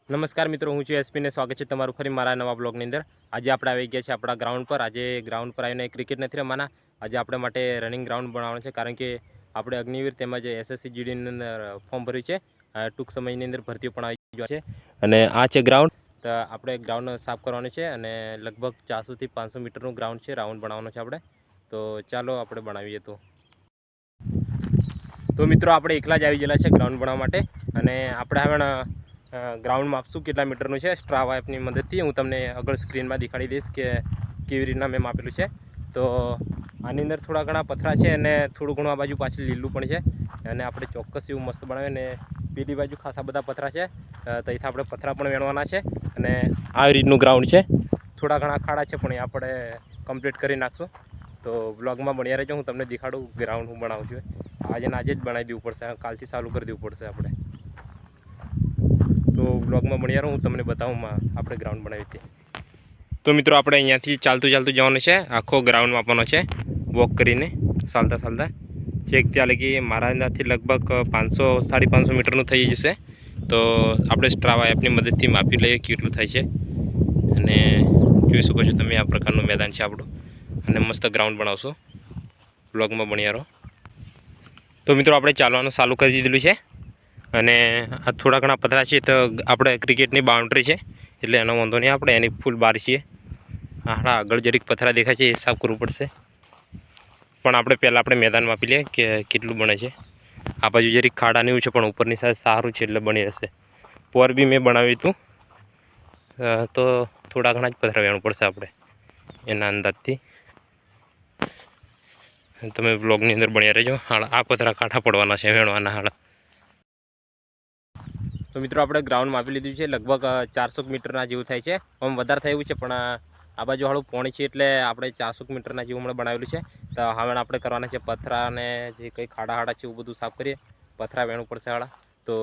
નમસ્કાર મિત્રો, હું છું એસપી ને સ્વાગત છે તમારું ફરી મારા નવા બ્લોગની અંદર। આજે આપણે આવી ગયા છે આપણા ગ્રાઉન્ડ પર। આજે ગ્રાઉન્ડ પર આવીને ક્રિકેટ નથી રમવાના, આજે આપણે માટે રનિંગ ગ્રાઉન્ડ બનાવવાનું છે, કારણ કે આપણે અગ્નિવીર તેમજ એસએસસી જીડીની અંદર ફોર્મ ભર્યું છે। ટૂંક સમયની અંદર ભરતીઓ પણ આવી ગઈ છે અને આ છે ગ્રાઉન્ડ। તો આપણે ગ્રાઉન્ડ સાફ કરવાનું છે અને લગભગ 400 થી 500 મીટરનું ગ્રાઉન્ડ છે, રાઉન્ડ બનાવવાનો છે આપણે। તો ચાલો આપણે બનાવીએ। તો મિત્રો આપણે એકલા જ આવી ગયેલા છે ગ્રાઉન્ડ બનાવવા માટે અને આપણે હવે ગ્રાઉન્ડ માપશું કેટલા મીટરનું છે। સ્ટ્રાવા એપની મદદથી હું તમને આગળ સ્ક્રીનમાં દેખાડી દઈશ કે કેવી રીતના મેં માપેલું છે। તો આની અંદર થોડા ઘણા પથરા છે અને થોડું ઘણું આ બાજુ પાછળ લીલું પણ છે અને આપણે ચોક્કસ એવું મસ્ત બનાવીએ। અને પેલી બાજુ ખાસા બધા પથરા છે, તો અહીંથી આપણે પથરા પણ વેણવાના છે અને આવી રીતનું ગ્રાઉન્ડ છે। થોડા ઘણા ખાડા છે પણ એ આપણે કમ્પ્લીટ કરી નાખશું। તો બ્લોગમાં બન્યા રહેજો, હું તમને દેખાડું ગ્રાઉન્ડ હું બનાવું છું। આજે ને આજે જ બનાવી દેવું પડશે, કાલથી ચાલુ કરી દેવું પડશે આપણે। તો બ્લોગમાં બન્યા રહો, હું તમને બતાવું આપણે ગ્રાઉન્ડ બનાવી હતી। તો મિત્રો આપણે અહીંયાથી ચાલતું જવાનું છે, આખો ગ્રાઉન્ડ માપવાનો છે વોક કરીને, ચાલતા છેક ત્યાં લગી મારા અંદાજથી લગભગ 500-550 મીટરનું થઈ જશે। તો આપણે સ્ટ્રાવા એપની મદદથી માપી લઈએ કેટલું થાય છે અને જોઈ શકો છો તમે આ પ્રકારનું મેદાન છે આપણું અને મસ્ત ગ્રાઉન્ડ બનાવશું। બ્લોગમાં બન્યા રહો। તો મિત્રો આપણે ચાલવાનું ચાલુ કરી દીધેલું છે અને આ થોડા ઘણા પથરા છે, તો આપણે ક્રિકેટની બાઉન્ડ્રી છે એટલે એનો વાંધો નહીં, આપણે એની ફૂલ બહાર છીએ। હા, આગળ જરીક પથરા દેખાય છે એ સાફ કરવું પડશે, પણ આપણે પહેલાં આપણે મેદાન માપી લઈએ કે કેટલું બને છે। આ બાજુ જરીક ખાડા નહીં છે પણ ઉપરની સાઈડ સારું છે એટલે બની રહેશે। પોર બી મેં બનાવ્યું હતું, તો થોડા ઘણા જ પથરા વેણવું પડશે આપણે એના અંદાજથી। તમે બ્લોગની અંદર બન્યા રહેજો। હાલ આ પથરા કાંઠા પડવાના છે, વેણવાના હાલ। તો મિત્રો આપણે ગ્રાઉન્ડ માપી લીધું છે, લગભગ 400 મીટરના જેવું થાય છે। આમ વધારે થયું છે પણ આ બાજુ હાળું પોણી છે એટલે આપણે 400 મીટરના જેવું હમણાં બનાવેલું છે। તો હવે આપણે કરવાના છે પથરા અને જે કંઈ ખાડા છે એવું બધું સાફ કરીએ, પથરા વેણવું પડશે હાળા। તો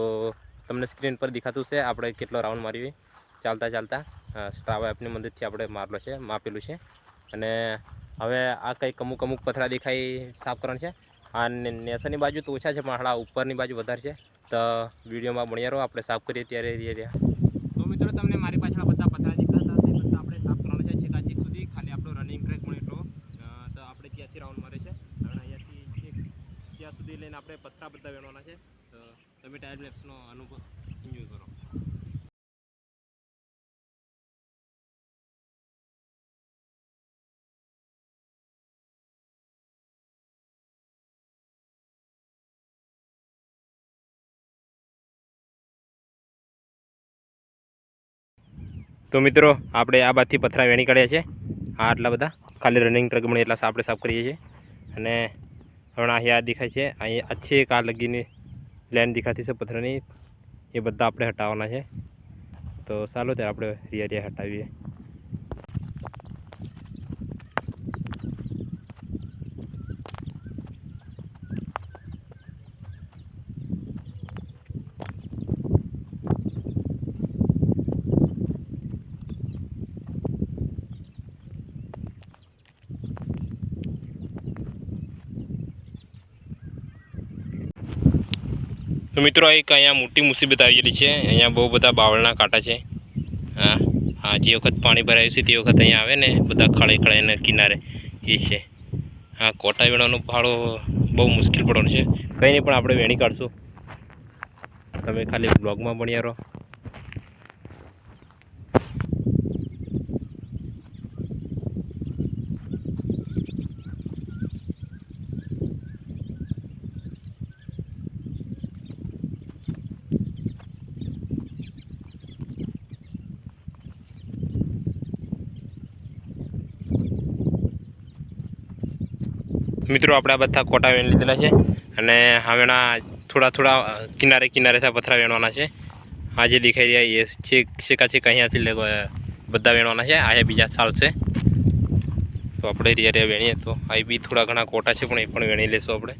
તમને સ્ક્રીન પર દેખાતું છે આપણે કેટલો રાઉન્ડ મારીએ ચાલતા સ્ટ્રાવા એપની મદદથી આપણે માપેલું છે। અને હવે આ કંઈક અમુક પથરા દેખાય સાફ કરવાનું છે। આ નેસાની બાજુ તો ઓછા છે પણ હાળા ઉપરની બાજુ વધારે છે। તો વિડીયોમાં બન્યા રહો, આપણે સાફ કરીએ ત્યારે। તો મિત્રો તમને મારી પાછળ બધા પથરા દેખાતા હશે, બધા આપણે સાફ કરવાના છે છેક સુધી, ખાલી આપણો રનિંગ ટ્રેક મળે એટલો। તો આપણે ત્યાંથી રાઉન્ડ મારે છે અને અહીંયાથી ત્યાં સુધી લઈને આપણે પથરા બધા વેણવાના છે। તો તમે ટાઈમ લેપ્સનો અનુભવ એન્જોય કરો। તો મિત્રો આપણે આ બાજુથી પથરા વેણી કાઢ્યા છે, આટલા બધા ખાલી રનિંગ ટ્રેક મળે એટલા આપણે સાફ કરીએ છીએ। અને હમણાં અહીંયા દેખાય છે, અહીં अच्छी એક આ લગીની લાઈન દેખાતી છે પથરાની, એ બધા આપણે હટાવવાના છે। તો ચાલો ત્યારે આપણે રિયા હટાવીએ। તો મિત્રો એક અહીંયા મોટી મુસીબત આવી ગયેલી છે, અહીંયા બહુ બધા બાવળના કાંટા છે। હા, જે વખત પાણી ભરાયું છે તે વખત અહીંયા આવે ને બધા ખળે કિનારે એ છે। હા, કોટા વેણવાનું ભાડો બહુ મુશ્કેલ પડવાનું છે, કંઈ નહીં પણ આપણે વેણી કાઢશું। તમે ખાલી બ્લોગમાં બન્યા રહો। મિત્રો આપણે આ બધા કોટા વેણી લીધેલા છે અને હવેના થોડા કિનારે પથરા વેણવાના છે। આ જે દેખાઈ રહ્યા એ છેક અહીંયાથી બધા વેણવાના છે, આ બીજા ચાલશે। તો આપણે રિયા વેણીએ તો આ બી થોડા ઘણા કોટા છે પણ એ પણ વેણી લેશું આપણે।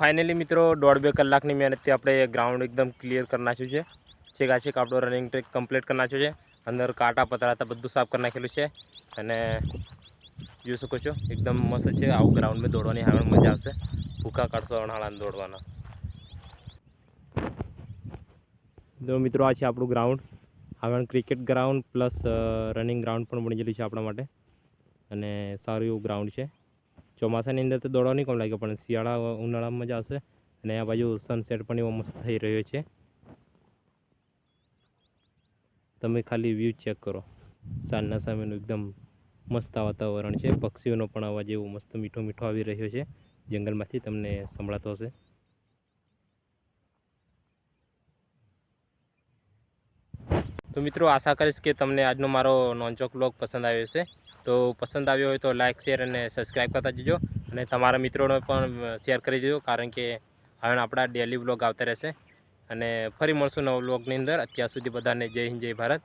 ફાઇનલી મિત્રો 1.5-2 કલાકની મહેનતથી આપણે ગ્રાઉન્ડ એકદમ ક્લિયર કરી નાખ્યું છે. છેક આપણો રનિંગ ટ્રેક કમ્પ્લીટ કરી નાખ્યો છે. અંદર કાંટા પતરા બધું સાફ કરી નાખેલું છે અને જોઈ શકો છો એકદમ મસ્ત છે. આવું ગ્રાઉન્ડમાં દોડવાની હવે મજા આવશે. ભૂકા કાઢશો અણાળાને દોડવાના. તો મિત્રો આ છે આપણું ગ્રાઉન્ડ. આગળ cricket ground plus running ground પણ બની ગયેલું છે આપણા માટે અને સારું એવું ગ્રાઉન્ડ છે. ચોમાસાની અંદર તો દોડવા નહીં કોમ લાગે પણ શિયાળા ઉનાળામાં મજા આવશે. અને આ બાજુ સનસેટ પણ એવો મસ્ત થઈ રહ્યો છે. તમે ખાલી વ્યૂ ચેક કરો. સાંજના સમયનું એકદમ મસ્ત વાતાવરણ છે. પક્ષીઓનો પણ અવાજ એવો મસ્ત મીઠો મીઠો આવી રહ્યો છે જંગલમાંથી, તમને સંભળાતો હશે. તો મિત્રો આશા કરીશ કે તમને આજનો મારો નોનચોક વ્લોગ પસંદ આવ્યો હશે. તો પસંદ આવ્યો હોય તો લાઇક શેર અને સબસ્ક્રાઈબ કરતા જજો અને તમારા મિત્રોને પણ શેર કરી દેજો, કારણ કે હવે આપણા ડેલી વ્લોગ આવતા રહેશે. અને ફરી મળશું નવા વ્લોગની અંદર. અત્યાર સુધી બધાને જય હિન્દ જય ભારત.